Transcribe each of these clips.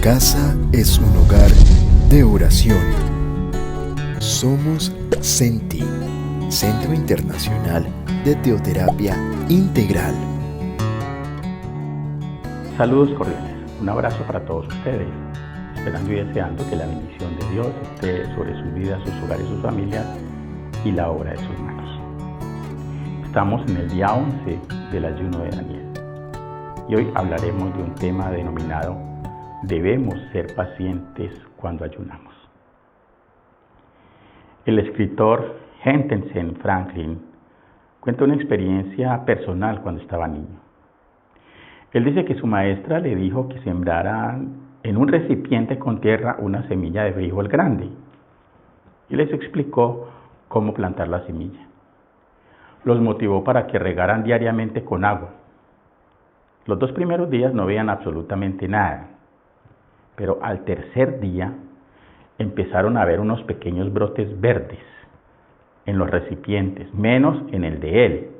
casa es un lugar de oración. Somos CENTI, Centro Internacional de Teoterapia Integral. Saludos cordiales, un abrazo para todos ustedes, esperando y deseando que la bendición de Dios esté sobre sus vidas, sus hogares, sus familias y la obra de sus manos. Estamos en el día 11 del ayuno de Daniel y hoy hablaremos de un tema denominado debemos ser pacientes cuando ayunamos. El escritor Benjamin Franklin cuenta una experiencia personal cuando estaba niño. Él dice que su maestra le dijo que sembrara en un recipiente con tierra una semilla de frijol grande y les explicó cómo plantar la semilla. Los motivó para que regaran diariamente con agua. Los 2 primeros días no veían absolutamente nada, pero al tercer día empezaron a ver unos pequeños brotes verdes en los recipientes, menos en el de él.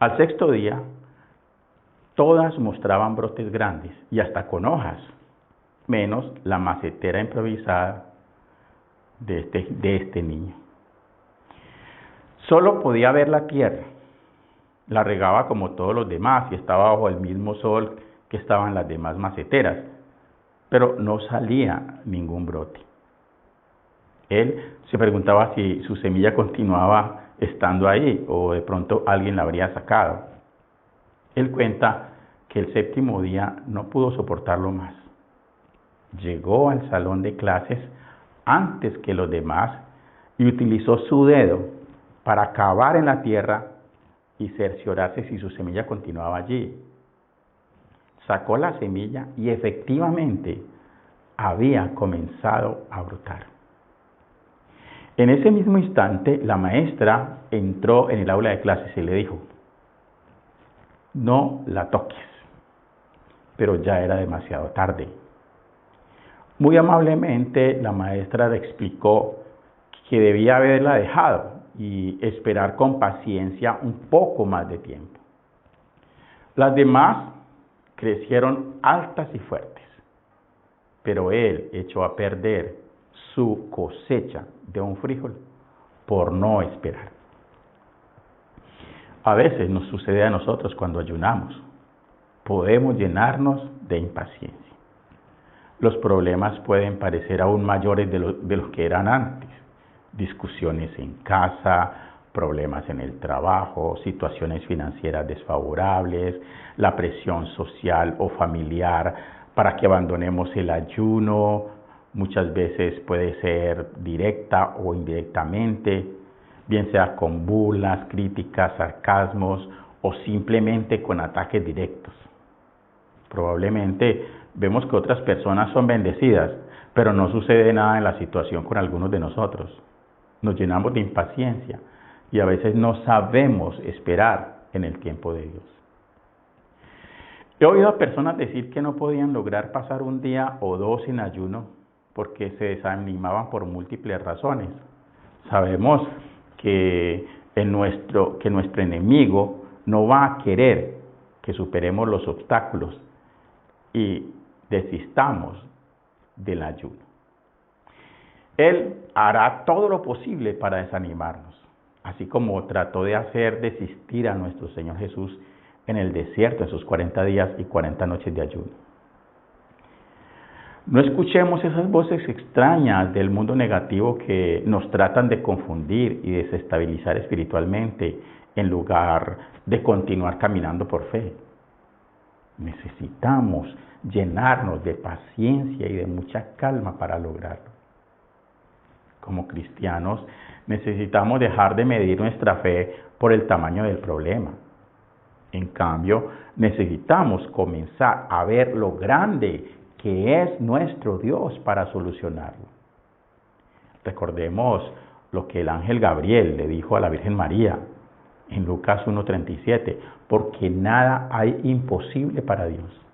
Al sexto día, todas mostraban brotes grandes y hasta con hojas, menos la macetera improvisada de este niño. Solo podía ver la tierra, la regaba como todos los demás y estaba bajo el mismo sol que estaban las demás maceteras, pero no salía ningún brote. Él se preguntaba si su semilla continuaba estando ahí o de pronto alguien la habría sacado. Él cuenta que el séptimo día no pudo soportarlo más. Llegó al salón de clases antes que los demás y utilizó su dedo para cavar en la tierra y cerciorarse si su semilla continuaba allí. Sacó la semilla y efectivamente había comenzado a brotar. En ese mismo instante, la maestra entró en el aula de clases y le dijo: no la toques. Pero ya era demasiado tarde. Muy amablemente, la maestra le explicó que debía haberla dejado y esperar con paciencia un poco más de tiempo. Las demás crecieron altas y fuertes, pero él echó a perder su cosecha de un frijol por no esperar. A veces nos sucede a nosotros cuando ayunamos. Podemos llenarnos de impaciencia. Los problemas pueden parecer aún mayores de los que eran antes. Discusiones en casa, problemas en el trabajo, situaciones financieras desfavorables, la presión social o familiar para que abandonemos el ayuno. Muchas veces puede ser directa o indirectamente, bien sea con burlas, críticas, sarcasmos o simplemente con ataques directos. Probablemente vemos que otras personas son bendecidas, pero no sucede nada en la situación con algunos de nosotros. Nos llenamos de impaciencia y a veces no sabemos esperar en el tiempo de Dios. He oído a personas decir que no podían lograr pasar un día o dos sin ayuno porque se desanimaban por múltiples razones. Sabemos que nuestro enemigo no va a querer que superemos los obstáculos y desistamos del ayuno. Él hará todo lo posible para desanimarnos, así como trató de hacer desistir a nuestro Señor Jesús en el desierto en sus 40 días y 40 noches de ayuno. No escuchemos esas voces extrañas del mundo negativo que nos tratan de confundir y desestabilizar espiritualmente en lugar de continuar caminando por fe. Necesitamos llenarnos de paciencia y de mucha calma para lograrlo. Como cristianos, necesitamos dejar de medir nuestra fe por el tamaño del problema. En cambio, necesitamos comenzar a ver lo grande que es nuestro Dios para solucionarlo. Recordemos lo que el ángel Gabriel le dijo a la Virgen María en Lucas 1:37, porque nada hay imposible para Dios.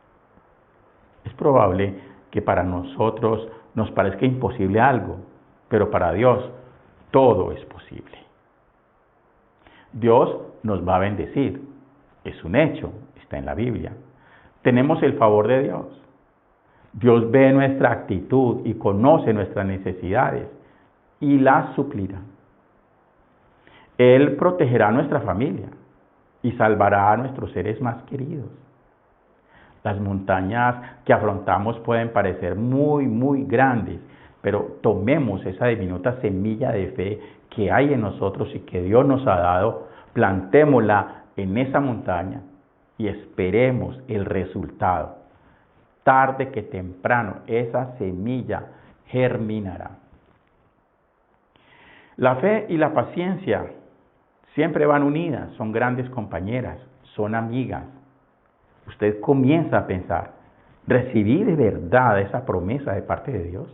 Es probable que para nosotros nos parezca imposible algo, pero para Dios todo es posible. Dios nos va a bendecir, es un hecho, está en la Biblia. Tenemos el favor de Dios. Dios ve nuestra actitud y conoce nuestras necesidades y las suplirá. Él protegerá a nuestra familia y salvará a nuestros seres más queridos. Las montañas que afrontamos pueden parecer muy, muy grandes, pero tomemos esa diminuta semilla de fe que hay en nosotros y que Dios nos ha dado, plantémosla en esa montaña y esperemos el resultado. Tarde que temprano esa semilla germinará. La fe y la paciencia siempre van unidas, son grandes compañeras, son amigas. Usted comienza a pensar, ¿recibí de verdad esa promesa de parte de Dios?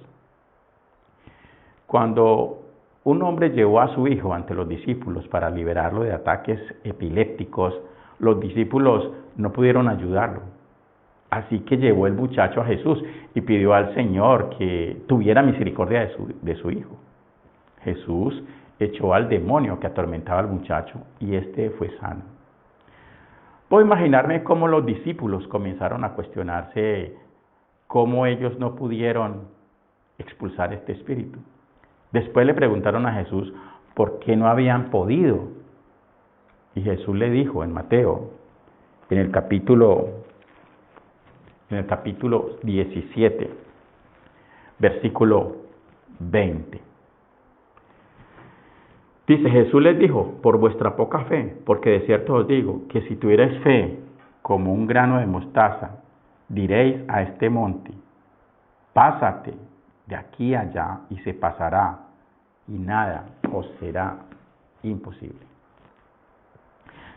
Cuando un hombre llevó a su hijo ante los discípulos para liberarlo de ataques epilépticos, los discípulos no pudieron ayudarlo. Así que llevó el muchacho a Jesús y pidió al Señor que tuviera misericordia de su hijo. Jesús echó al demonio que atormentaba al muchacho y éste fue sano. Puedo imaginarme cómo los discípulos comenzaron a cuestionarse cómo ellos no pudieron expulsar este espíritu. Después le preguntaron a Jesús por qué no habían podido. Y Jesús le dijo en Mateo, en el capítulo 17, versículo 20. Dice, Jesús les dijo, por vuestra poca fe, porque de cierto os digo, que si tuvierais fe como un grano de mostaza, diréis a este monte, pásate de aquí a allá, y se pasará, y nada os será imposible.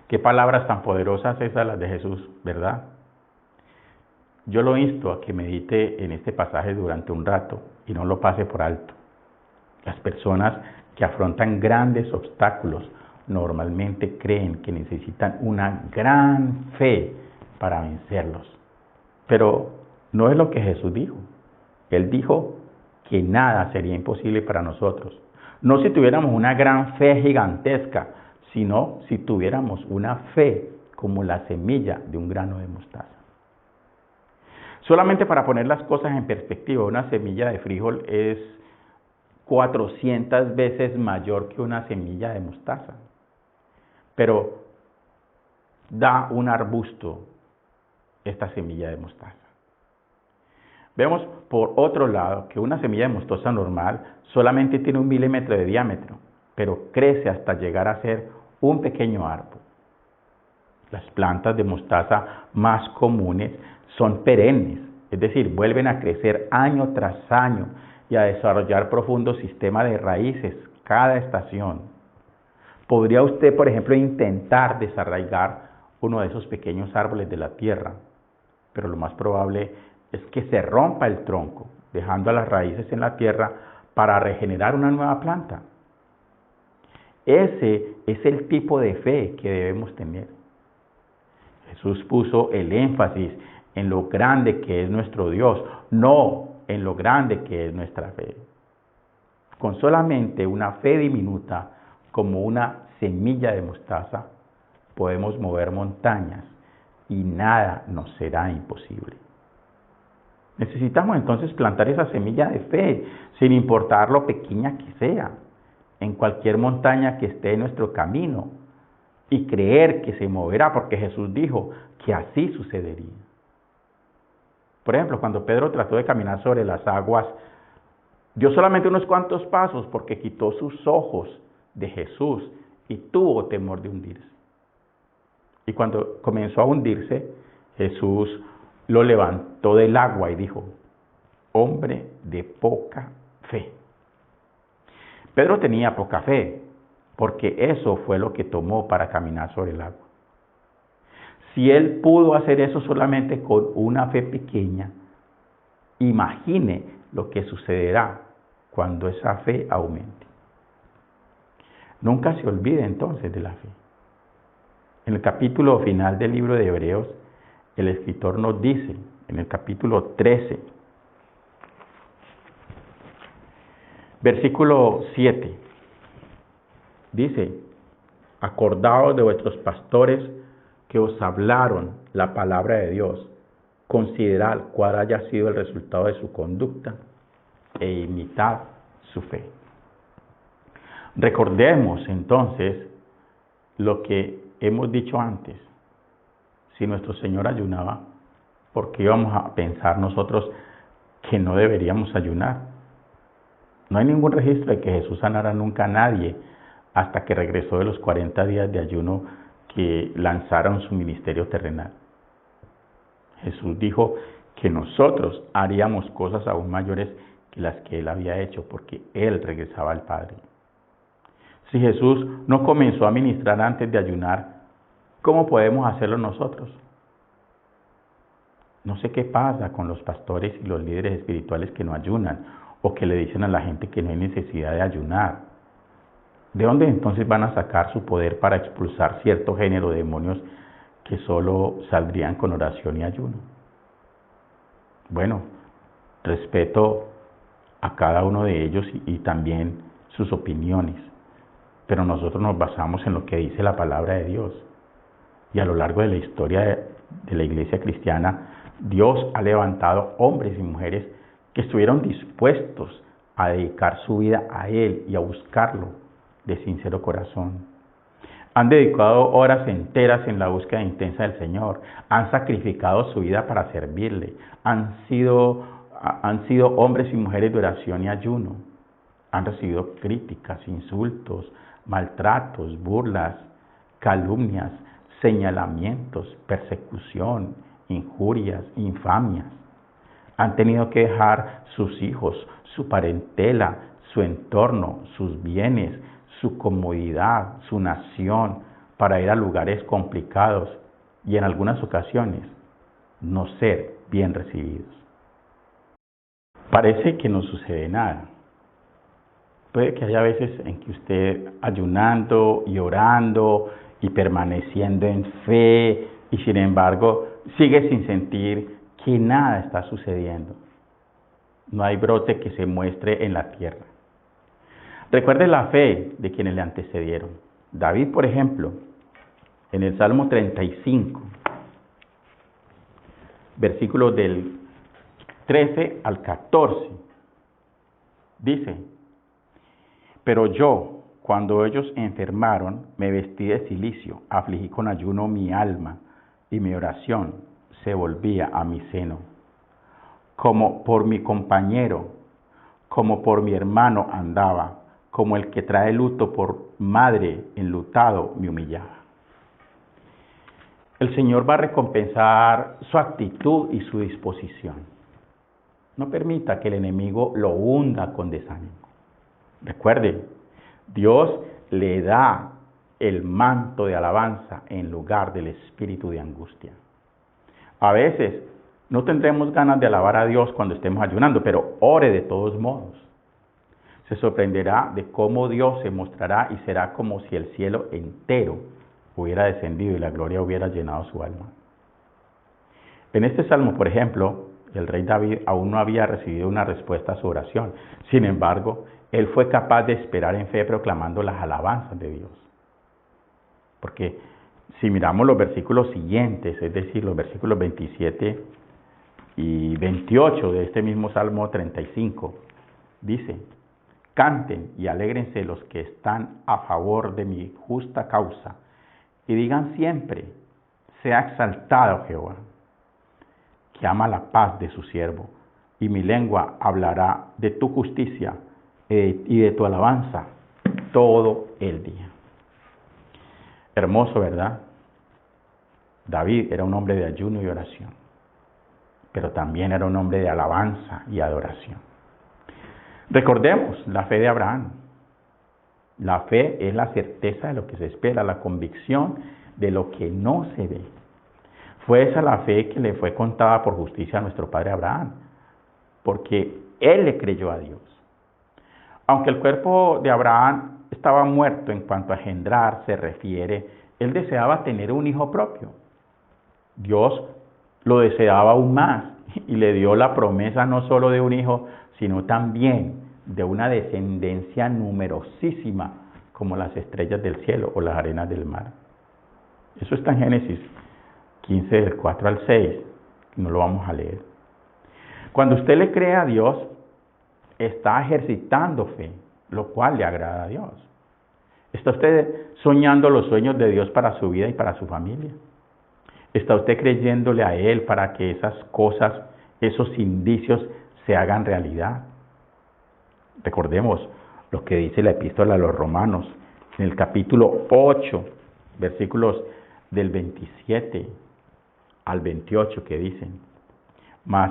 Qué palabras tan poderosas esas las de Jesús, ¿verdad? Yo lo insto a que medite en este pasaje durante un rato y no lo pase por alto. Las personas que afrontan grandes obstáculos normalmente creen que necesitan una gran fe para vencerlos. Pero no es lo que Jesús dijo. Él dijo que nada sería imposible para nosotros. No si tuviéramos una gran fe gigantesca, sino si tuviéramos una fe como la semilla de un grano de mostaza. Solamente para poner las cosas en perspectiva, una semilla de frijol es 400 veces mayor que una semilla de mostaza. Pero da un arbusto esta semilla de mostaza. Vemos por otro lado que una semilla de mostaza normal solamente tiene 1 milímetro de diámetro, pero crece hasta llegar a ser un pequeño árbol. Las plantas de mostaza más comunes son perennes, es decir, vuelven a crecer año tras año y a desarrollar profundos sistemas de raíces cada estación. ¿Podría usted, por ejemplo, intentar desarraigar uno de esos pequeños árboles de la tierra? Pero lo más probable es que se rompa el tronco, dejando a las raíces en la tierra para regenerar una nueva planta. Ese es el tipo de fe que debemos tener. Jesús puso el énfasis en lo grande que es nuestro Dios, no en lo grande que es nuestra fe. Con solamente una fe diminuta, como una semilla de mostaza, podemos mover montañas y nada nos será imposible. Necesitamos entonces plantar esa semilla de fe, sin importar lo pequeña que sea, en cualquier montaña que esté en nuestro camino, y creer que se moverá, porque Jesús dijo que así sucedería. Por ejemplo, cuando Pedro trató de caminar sobre las aguas, dio solamente unos cuantos pasos porque quitó sus ojos de Jesús y tuvo temor de hundirse. Y cuando comenzó a hundirse, Jesús lo levantó del agua y dijo, hombre de poca fe. Pedro tenía poca fe, porque eso fue lo que tomó para caminar sobre el agua. Si él pudo hacer eso solamente con una fe pequeña, imagine lo que sucederá cuando esa fe aumente. Nunca se olvide entonces de la fe. En el capítulo final del libro de Hebreos, el escritor nos dice, en el capítulo 13, versículo 7, dice, acordaos de vuestros pastores que os hablaron la palabra de Dios, considerar cuál haya sido el resultado de su conducta e imitar su fe. Recordemos entonces lo que hemos dicho antes. Si nuestro Señor ayunaba, ¿por qué íbamos a pensar nosotros que no deberíamos ayunar? No hay ningún registro de que Jesús sanara nunca a nadie hasta que regresó de los 40 días de ayuno que lanzaron su ministerio terrenal. Jesús dijo que nosotros haríamos cosas aún mayores que las que Él había hecho, porque Él regresaba al Padre. Si Jesús no comenzó a ministrar antes de ayunar, ¿cómo podemos hacerlo nosotros? No sé qué pasa con los pastores y los líderes espirituales que no ayunan, o que le dicen a la gente que no hay necesidad de ayunar. ¿De dónde entonces van a sacar su poder para expulsar cierto género de demonios que solo saldrían con oración y ayuno? Bueno, respeto a cada uno de ellos y también sus opiniones, pero nosotros nos basamos en lo que dice la palabra de Dios. Y a lo largo de la historia de la iglesia cristiana, Dios ha levantado hombres y mujeres que estuvieron dispuestos a dedicar su vida a Él y a buscarlo de sincero corazón. Han dedicado horas enteras en la búsqueda intensa del Señor. Han sacrificado su vida para servirle. Han sido hombres y mujeres de oración y ayuno. Han recibido críticas, insultos, maltratos, burlas, calumnias, señalamientos, persecución, injurias, infamias. Han tenido que dejar sus hijos, su parentela, su entorno, sus bienes, su comodidad, su nación, para ir a lugares complicados y en algunas ocasiones no ser bien recibidos. Parece que no sucede nada. Puede que haya veces en que usted ayunando y orando y permaneciendo en fe y sin embargo sigue sin sentir que nada está sucediendo. No hay brote que se muestre en la tierra. Recuerde la fe de quienes le antecedieron. David, por ejemplo, en el Salmo 35, versículos del 13 al 14, dice: pero yo, cuando ellos enfermaron, me vestí de cilicio, afligí con ayuno mi alma, y mi oración se volvía a mi seno. Como por mi compañero, como por mi hermano andaba, como el que trae luto por madre enlutado me humillaba. El Señor va a recompensar su actitud y su disposición. No permita que el enemigo lo hunda con desánimo. Recuerde, Dios le da el manto de alabanza en lugar del espíritu de angustia. A veces no tendremos ganas de alabar a Dios cuando estemos ayunando, pero ore de todos modos. Se sorprenderá de cómo Dios se mostrará y será como si el cielo entero hubiera descendido y la gloria hubiera llenado su alma. En este salmo, por ejemplo, el rey David aún no había recibido una respuesta a su oración. Sin embargo, él fue capaz de esperar en fe proclamando las alabanzas de Dios. Porque si miramos los versículos siguientes, es decir, los versículos 27 y 28 de este mismo Salmo 35, dice: canten y alégrense los que están a favor de mi justa causa, y digan siempre: sea exaltado Jehová, que ama la paz de su siervo, y mi lengua hablará de tu justicia y de tu alabanza todo el día. Hermoso, ¿verdad? David era un hombre de ayuno y oración, pero también era un hombre de alabanza y adoración. Recordemos la fe de Abraham. La fe es la certeza de lo que se espera, la convicción de lo que no se ve. Fue esa la fe que le fue contada por justicia a nuestro padre Abraham, porque él le creyó a Dios. Aunque el cuerpo de Abraham estaba muerto en cuanto a engendrar se refiere, él deseaba tener un hijo propio. Dios lo deseaba aún más y le dio la promesa no solo de un hijo, sino también de una descendencia numerosísima como las estrellas del cielo o las arenas del mar. Eso está en Génesis 15, del 4 al 6. No lo vamos a leer. Cuando usted le cree a Dios, está ejercitando fe, lo cual le agrada a Dios. ¿Está usted soñando los sueños de Dios para su vida y para su familia? ¿Está usted creyéndole a Él para que esas cosas, esos indicios se hagan realidad? Recordemos lo que dice la epístola a los Romanos, en el capítulo 8, versículos del 27 al 28, que dicen: Mas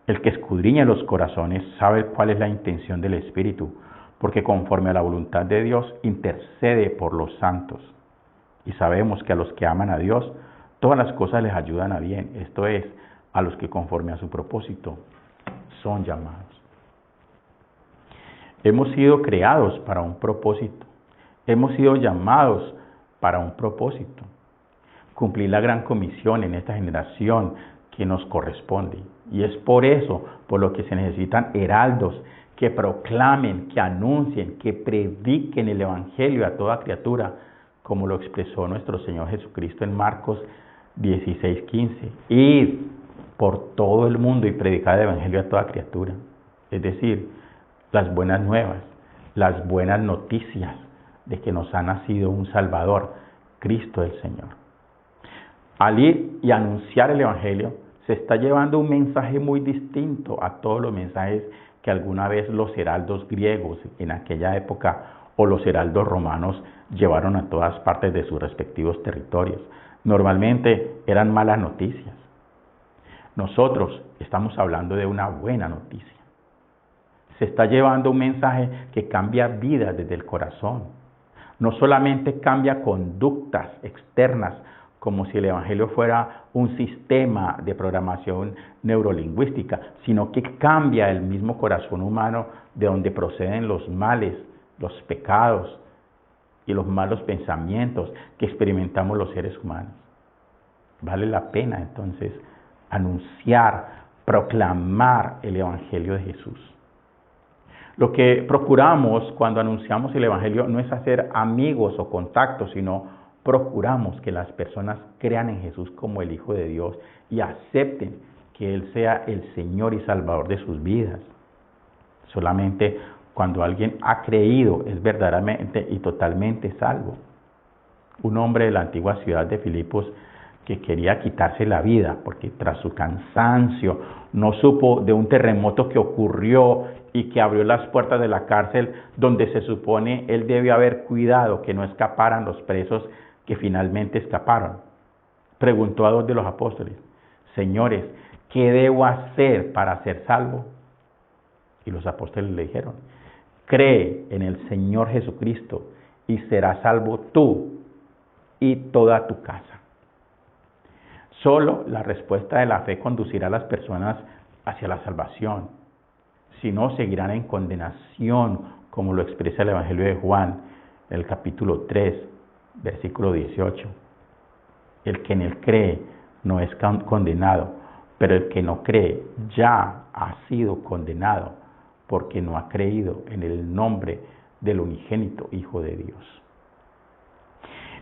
el que escudriña los corazones sabe cuál es la intención del Espíritu, porque conforme a la voluntad de Dios intercede por los santos. Y sabemos que a los que aman a Dios, todas las cosas les ayudan a bien, esto es, a los que conforme a su propósito son llamados. Hemos sido creados para un propósito. Hemos sido llamados para un propósito. Cumplir la gran comisión en esta generación que nos corresponde. Y es por eso, por lo que se necesitan heraldos que proclamen, que anuncien, que prediquen el Evangelio a toda criatura, como lo expresó nuestro Señor Jesucristo en Marcos 16:15. Id por todo el mundo y predicad el Evangelio a toda criatura. Es decir, las buenas nuevas, las buenas noticias de que nos ha nacido un Salvador, Cristo el Señor. Al ir y anunciar el Evangelio, se está llevando un mensaje muy distinto a todos los mensajes que alguna vez los heraldos griegos en aquella época o los heraldos romanos llevaron a todas partes de sus respectivos territorios. Normalmente eran malas noticias. Nosotros estamos hablando de una buena noticia. Se está llevando un mensaje que cambia vidas desde el corazón. No solamente cambia conductas externas, como si el Evangelio fuera un sistema de programación neurolingüística, sino que cambia el mismo corazón humano de donde proceden los males, los pecados y los malos pensamientos que experimentamos los seres humanos. Vale la pena entonces anunciar, proclamar el Evangelio de Jesús. Lo que procuramos cuando anunciamos el Evangelio no es hacer amigos o contactos, sino procuramos que las personas crean en Jesús como el Hijo de Dios y acepten que Él sea el Señor y Salvador de sus vidas. Solamente cuando alguien ha creído es verdaderamente y totalmente salvo. Un hombre de la antigua ciudad de Filipos que quería quitarse la vida porque tras su cansancio no supo de un terremoto que ocurrió y que abrió las puertas de la cárcel donde se supone él debió haber cuidado que no escaparan los presos que finalmente escaparon. Preguntó a dos de los apóstoles: Señores, ¿qué debo hacer para ser salvo? Y los apóstoles le dijeron: Cree en el Señor Jesucristo y serás salvo tú y toda tu casa. Solo la respuesta de la fe conducirá a las personas hacia la salvación. Si no, seguirán en condenación, como lo expresa el Evangelio de Juan, en el capítulo 3, versículo 18. El que en él cree no es condenado, pero el que no cree ya ha sido condenado, porque no ha creído en el nombre del unigénito Hijo de Dios.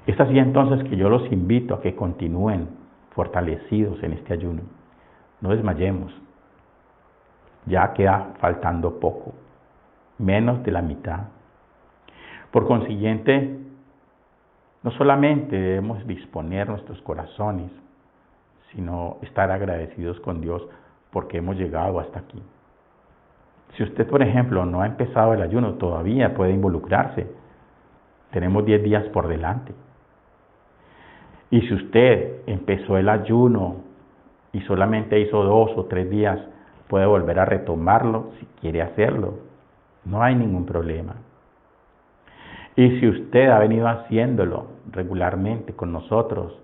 Es así entonces que yo los invito a que continúen fortalecidos en este ayuno. No desmayemos. Ya queda faltando poco, menos de la mitad. Por consiguiente, no solamente debemos disponer nuestros corazones, sino estar agradecidos con Dios porque hemos llegado hasta aquí. Si usted, por ejemplo, no ha empezado el ayuno, todavía puede involucrarse. Tenemos 10 días por delante. Y si usted empezó el ayuno y solamente hizo 2 o 3 días, puede volver a retomarlo si quiere hacerlo. No hay ningún problema. Y si usted ha venido haciéndolo regularmente con nosotros,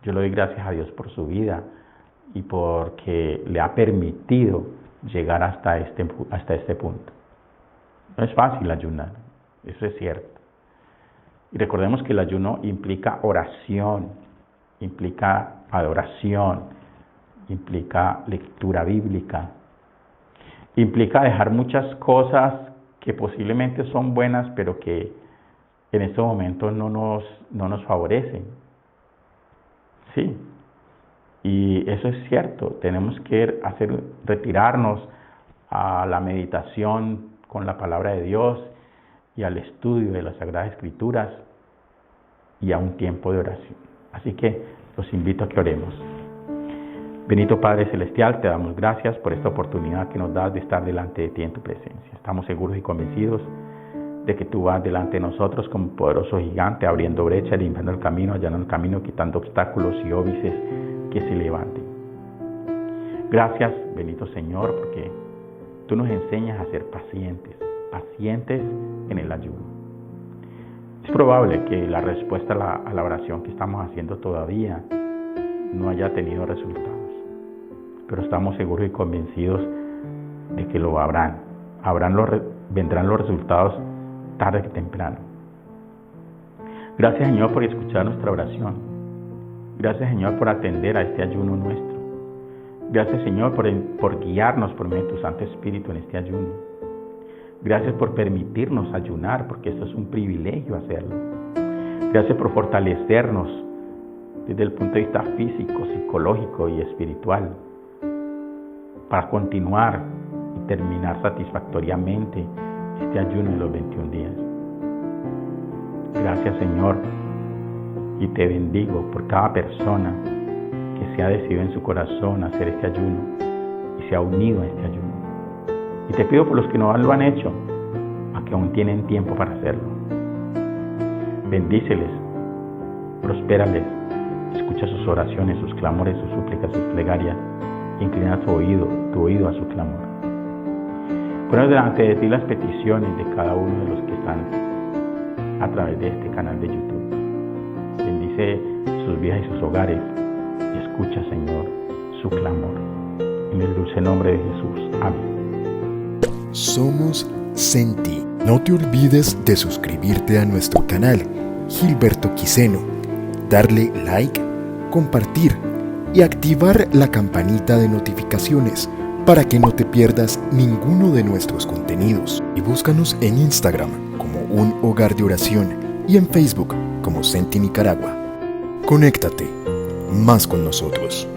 yo le doy gracias a Dios por su vida y porque le ha permitido llegar hasta este punto. No es fácil ayunar, eso es cierto. Y recordemos que el ayuno implica oración, implica adoración, implica lectura bíblica, implica dejar muchas cosas que posiblemente son buenas, pero que en estos momentos no nos favorecen. Sí, Y eso es cierto, tenemos que retirarnos a la meditación con la palabra de Dios y al estudio de las Sagradas Escrituras y a un tiempo de oración. Así que los invito a que oremos. Bendito Padre Celestial, te damos gracias por esta oportunidad que nos das de estar delante de ti en tu presencia. Estamos seguros y convencidos de que tú vas delante de nosotros como poderoso gigante, abriendo brecha, limpiando el camino, allanando el camino, quitando obstáculos y óbices que se levanten. Gracias, bendito Señor, porque tú nos enseñas a ser pacientes en el ayuno. Es probable que la respuesta a la oración que estamos haciendo todavía no haya tenido resultados, pero estamos seguros y convencidos de que lo habrán. Vendrán los resultados tarde que temprano. Gracias, Señor, por escuchar nuestra oración. Gracias, Señor, por atender a este ayuno nuestro. Gracias, Señor, por guiarnos por medio de tu Santo Espíritu en este ayuno. Gracias por permitirnos ayunar, porque esto es un privilegio hacerlo. Gracias por fortalecernos desde el punto de vista físico, psicológico y espiritual para continuar y terminar satisfactoriamente este ayuno de los 21 días. Gracias, Señor, y te bendigo por cada persona que se ha decidido en su corazón hacer este ayuno y se ha unido a este ayuno. Y te pido por los que no lo han hecho, a que aún tienen tiempo para hacerlo. Bendíceles, prospérales, escucha sus oraciones, sus clamores, sus súplicas, sus plegarias, inclina tu oído a su clamor. Ponemos delante de ti las peticiones de cada uno de los que están a través de este canal de YouTube. Bendice sus vidas y sus hogares y escucha, Señor, su clamor. En el dulce nombre de Jesús. Amén. Somos Senti. No te olvides de suscribirte a nuestro canal Gilberto Quiseno, darle like, compartir y activar la campanita de notificaciones para que no te pierdas ninguno de nuestros contenidos. Y búscanos en Instagram como Un Hogar de Oración y en Facebook como Senti Nicaragua. Conéctate más con nosotros.